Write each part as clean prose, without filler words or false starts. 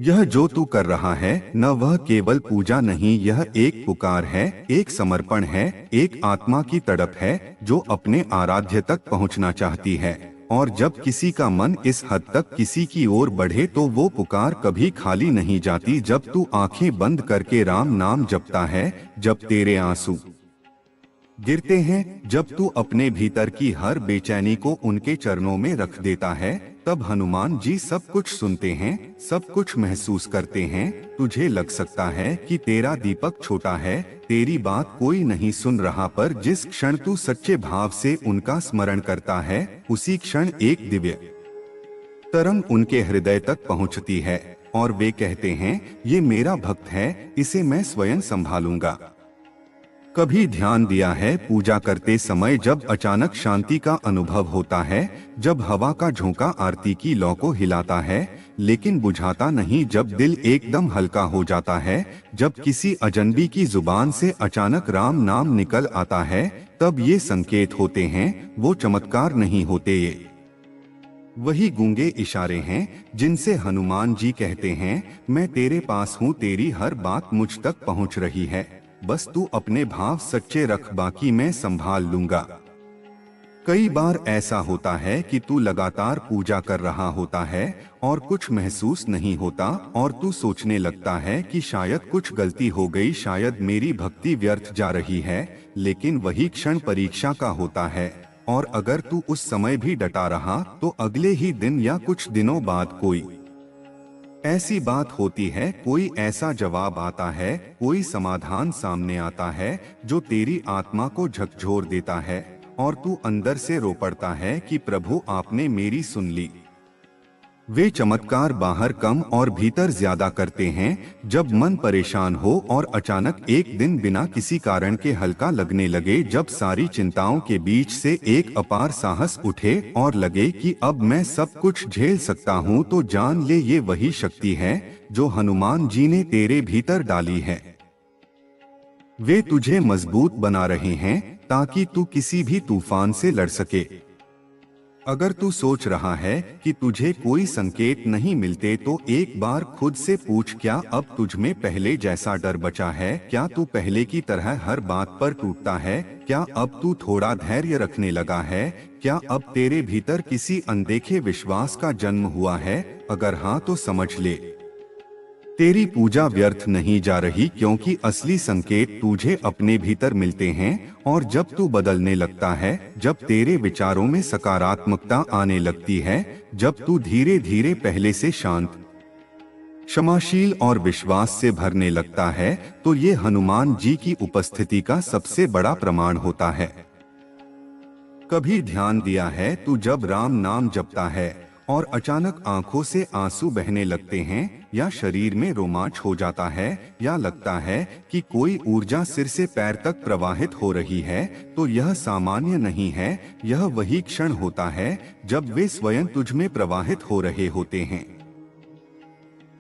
यह जो तू कर रहा है न वह केवल पूजा नहीं, यह एक पुकार है, एक समर्पण है, एक आत्मा की तड़प है जो अपने आराध्य तक पहुंचना चाहती है। और जब किसी का मन इस हद तक किसी की ओर बढ़े तो वो पुकार कभी खाली नहीं जाती। जब तू आंखें बंद करके राम नाम जपता है, जब तेरे आंसू गिरते हैं, जब तू अपने भीतर की हर बेचैनी को उनके चरणों में रख देता है, तब हनुमान जी सब कुछ सुनते हैं, सब कुछ महसूस करते हैं। तुझे लग सकता है कि तेरा दीपक छोटा है, तेरी बात कोई नहीं सुन रहा, पर जिस क्षण तू सच्चे भाव से उनका स्मरण करता है, उसी क्षण एक दिव्य तरंग उनके हृदय तक पहुंचती है और वे कहते हैं, ये मेरा भक्त है, इसे मैं स्वयं संभालूंगा। कभी ध्यान दिया है पूजा करते समय जब अचानक शांति का अनुभव होता है, जब हवा का झोंका आरती की लौ को हिलाता है लेकिन बुझाता नहीं, जब दिल एकदम हल्का हो जाता है, जब किसी अजनबी की जुबान से अचानक राम नाम निकल आता है, तब ये संकेत होते हैं, वो चमत्कार नहीं होते, ये वही गूंगे इशारे हैं जिनसे हनुमान जी कहते हैं, मैं तेरे पास हूँ, तेरी हर बात मुझ तक पहुँच रही है, बस तू अपने भाव सच्चे रख, बाकी मैं संभाल लूंगा। कई बार ऐसा होता है कि तू लगातार पूजा कर रहा होता है और कुछ महसूस नहीं होता, और तू सोचने लगता है कि शायद कुछ गलती हो गई, शायद मेरी भक्ति व्यर्थ जा रही है। लेकिन वही क्षण परीक्षा का होता है, और अगर तू उस समय भी डटा रहा तो अगले ही दिन या कुछ दिनों बाद कोई ऐसी बात होती है, कोई ऐसा जवाब आता है, कोई समाधान सामने आता है जो तेरी आत्मा को झकझोर देता है, और तू अंदर से रो पड़ता है कि प्रभु आपने मेरी सुन ली। वे चमत्कार बाहर कम और भीतर ज्यादा करते हैं, जब मन परेशान हो और अचानक एक दिन बिना किसी कारण के हल्का लगने लगे, जब सारी चिंताओं के बीच से एक अपार साहस उठे और लगे कि अब मैं सब कुछ झेल सकता हूँ, तो जान ले ये वही शक्ति है जो हनुमान जी ने तेरे भीतर डाली है। वे तुझे मजबूत बना रहे हैं ताकि तू किसी भी तूफान से लड़ सके। अगर तू सोच रहा है कि तुझे कोई संकेत नहीं मिलते, तो एक बार खुद से पूछ, क्या अब तुझ में पहले जैसा डर बचा है? क्या तू पहले की तरह हर बात पर टूटता है? क्या अब तू थोड़ा धैर्य रखने लगा है? क्या अब तेरे भीतर किसी अनदेखे विश्वास का जन्म हुआ है? अगर हाँ तो समझ ले, तेरी पूजा व्यर्थ नहीं जा रही, क्योंकि असली संकेत तुझे अपने भीतर मिलते हैं। और जब तू बदलने लगता है, जब तेरे विचारों में सकारात्मकता आने लगती है, जब तू धीरे धीरे पहले से शांत, क्षमाशील और विश्वास से भरने लगता है, तो ये हनुमान जी की उपस्थिति का सबसे बड़ा प्रमाण होता है। कभी ध्यान दिया है तू जब राम नाम जपता है और अचानक आंखों से आंसू बहने लगते हैं, या शरीर में रोमांच हो जाता है, या लगता है कि कोई ऊर्जा सिर से पैर तक प्रवाहित हो रही है, तो यह सामान्य नहीं है, यह वही क्षण होता है जब वे स्वयं तुझ में प्रवाहित हो रहे होते हैं।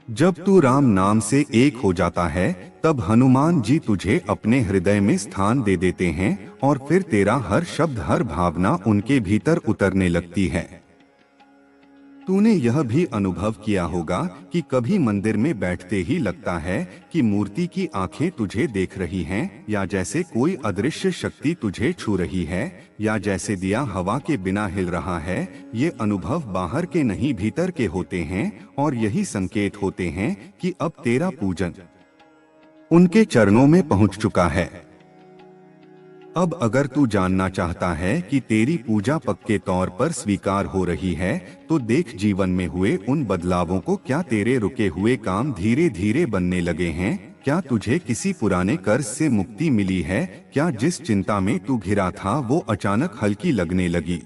जब तू राम नाम से एक हो जाता है, तब हनुमान जी तुझे अपने हृदय में स्थान दे देते हैं, और फिर तेरा हर शब्द, हर भावना उनके भीतर उतरने लगती है। तूने यह भी अनुभव किया होगा कि कभी मंदिर में बैठते ही लगता है कि मूर्ति की आंखें तुझे देख रही हैं, या जैसे कोई अदृश्य शक्ति तुझे छू रही है, या जैसे दिया हवा के बिना हिल रहा है। ये अनुभव बाहर के नहीं, भीतर के होते हैं, और यही संकेत होते हैं कि अब तेरा पूजन उनके चरणों में पहुंच चुका है। अब अगर तू जानना चाहता है कि तेरी पूजा पक्के तौर पर स्वीकार हो रही है, तो देख जीवन में हुए उन बदलावों को। क्या तेरे रुके हुए काम धीरे धीरे बनने लगे हैं? क्या तुझे किसी पुराने कर्ज से मुक्ति मिली है? क्या जिस चिंता में तू घिरा था वो अचानक हल्की लगने लगी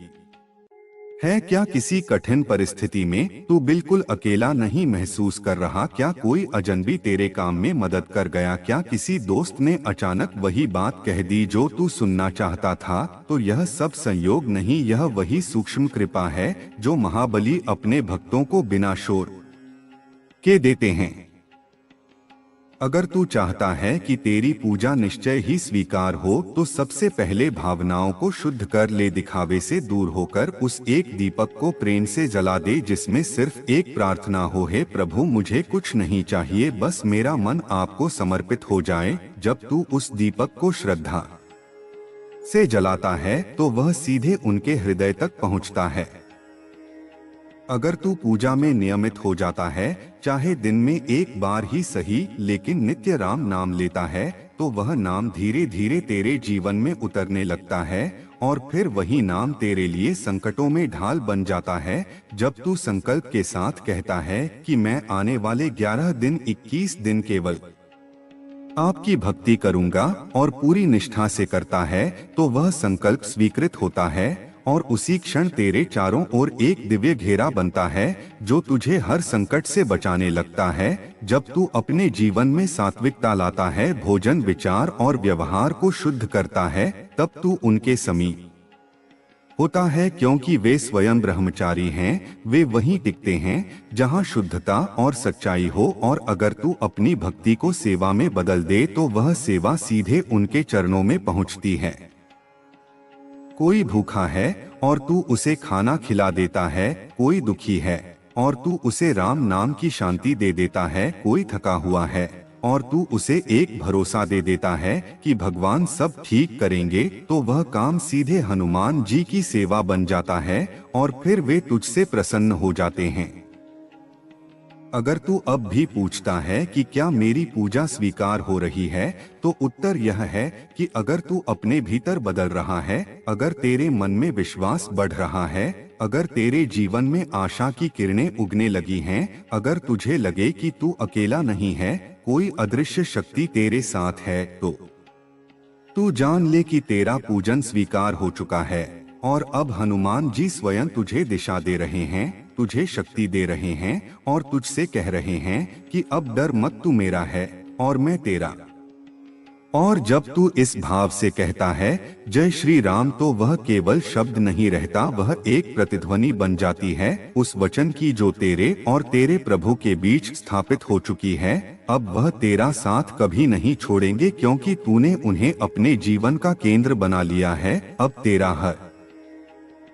है? क्या किसी कठिन परिस्थिति में तू बिल्कुल अकेला नहीं महसूस कर रहा? क्या कोई अजनबी तेरे काम में मदद कर गया? क्या किसी दोस्त ने अचानक वही बात कह दी जो तू सुनना चाहता था? तो यह सब संयोग नहीं, यह वही सूक्ष्म कृपा है जो महाबली अपने भक्तों को बिना शोर के देते हैं। अगर तू चाहता है कि तेरी पूजा निश्चय ही स्वीकार हो तो सबसे पहले भावनाओं को शुद्ध कर ले, दिखावे से दूर होकर उस एक दीपक को प्रेम से जला दे जिसमें सिर्फ एक प्रार्थना हो, हे प्रभु मुझे कुछ नहीं चाहिए, बस मेरा मन आपको समर्पित हो जाए। जब तू उस दीपक को श्रद्धा से जलाता है तो वह सीधे उनके हृदय तक पहुंचता है। अगर तू पूजा में नियमित हो जाता है, चाहे दिन में एक बार ही सही, लेकिन नित्य राम नाम लेता है, तो वह नाम धीरे धीरे तेरे जीवन में उतरने लगता है और फिर वही नाम तेरे लिए संकटों में ढाल बन जाता है। जब तू संकल्प के साथ कहता है कि मैं आने वाले 11 दिन 21 दिन केवल आपकी भक्ति करूंगा और पूरी निष्ठा से करता है, तो वह संकल्प स्वीकृत होता है और उसी क्षण तेरे चारों ओर एक दिव्य घेरा बनता है जो तुझे हर संकट से बचाने लगता है। जब तू अपने जीवन में सात्विकता लाता है, भोजन, विचार और व्यवहार को शुद्ध करता है, तब तू उनके समीप होता है, क्योंकि वे स्वयं ब्रह्मचारी हैं। वे वहीं टिकते हैं जहां शुद्धता और सच्चाई हो, और अगर तू अपनी भक्ति को सेवा में बदल दे तो वह सेवा सीधे उनके चरणों में पहुंचती है। कोई भूखा है और तू उसे खाना खिला देता है, कोई दुखी है और तू उसे राम नाम की शांति दे देता है, कोई थका हुआ है और तू उसे एक भरोसा दे देता है कि भगवान सब ठीक करेंगे, तो वह काम सीधे हनुमान जी की सेवा बन जाता है और फिर वे तुझसे प्रसन्न हो जाते हैं। अगर तू अब भी पूछता है कि क्या मेरी पूजा स्वीकार हो रही है, तो उत्तर यह है कि अगर तू अपने भीतर बदल रहा है, अगर तेरे मन में विश्वास बढ़ रहा है, अगर तेरे जीवन में आशा की किरणें उगने लगी हैं, अगर तुझे लगे कि तू अकेला नहीं है, कोई अदृश्य शक्ति तेरे साथ है, तो तू जान ले कि तेरा पूजन स्वीकार हो चुका है और अब हनुमान जी स्वयं तुझे दिशा दे रहे हैं, तुझे शक्ति दे रहे हैं और तुझसे कह रहे हैं कि अब डर मत, तू मेरा है और मैं तेरा। और जब तू इस भाव से कहता है जय श्री राम, तो वह केवल शब्द नहीं रहता, वह एक प्रतिध्वनि बन जाती है उस वचन की जो तेरे और तेरे प्रभु के बीच स्थापित हो चुकी है। अब वह तेरा साथ कभी नहीं छोड़ेंगे, क्योंकि तूने उन्हें अपने जीवन का केंद्र बना लिया है। अब तेरा हर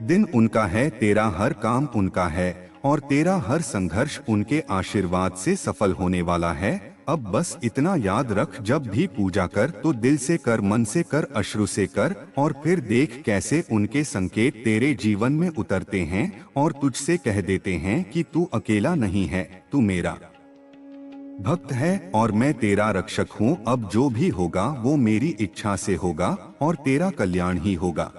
दिन उनका है, तेरा हर काम उनका है और तेरा हर संघर्ष उनके आशीर्वाद से सफल होने वाला है। अब बस इतना याद रख, जब भी पूजा कर तो दिल से कर, मन से कर, अश्रु से कर, और फिर देख कैसे उनके संकेत तेरे जीवन में उतरते हैं और तुझसे कह देते हैं कि तू अकेला नहीं है, तू मेरा भक्त है और मैं तेरा रक्षक हूँ। अब जो भी होगा वो मेरी इच्छा से होगा और तेरा कल्याण ही होगा।